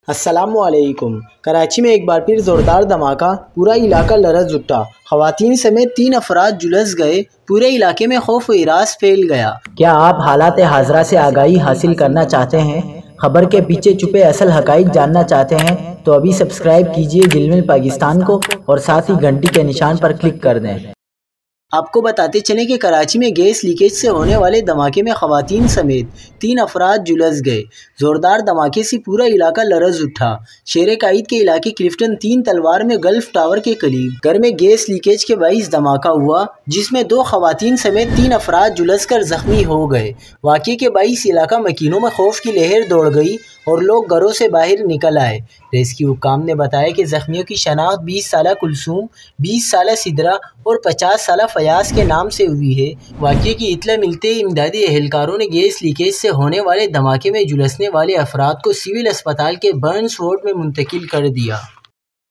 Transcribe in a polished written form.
अस्सलामुअलैकुम। कराची में एक बार फिर ज़ोरदार धमाका, पूरा इलाका लरज़ उठा। ख़वातीन समेत 3 अफराद झुलस गए, पूरे इलाके में खौफ व हिरास फैल गया। क्या आप हालात हाज़रा से आगाही हासिल करना चाहते हैं? खबर के पीछे छुपे असल हक़ाइक़ जानना चाहते हैं? तो अभी सब्सक्राइब कीजिए दिलमिल पाकिस्तान को और साथ ही घंटी के निशान पर क्लिक कर दें। आपको बताते चलें कि कराची में गैस लीकेज से होने वाले धमाके में ख़वातीन समेत 3 अफराद झुलस गए। ज़ोरदार धमाके से पूरा इलाका लरज़ उठा। शेर कायद के इलाके क्लिफ्टन 3 तलवार में गल्फ टावर के करीब घर में गैस लीकेज के बाइस धमाका हुआ, जिसमें 2 ख़वातीन समेत 3 अफराद झुलस कर ज़ख्मी हो गए। वाक़े के बाइस इलाका मकीनों में खौफ की लहर दौड़ गई और लोग घरों से बाहर निकल आए। रेस्क्यू हुक्काम ने बताया कि ज़ख्मियों की शनाख्त 20 साला कुलसूम, 20 साला सिदरा और 50 साला फयाज के नाम से हुई है। वाक़े की इत्तला मिलते ही इमदादी एहलकारों ने गैस लीकेज से होने वाले धमाके में झुलसने वाले अफराद को सिविल अस्पताल के बर्न्स वार्ड में मुंतकिल कर दिया।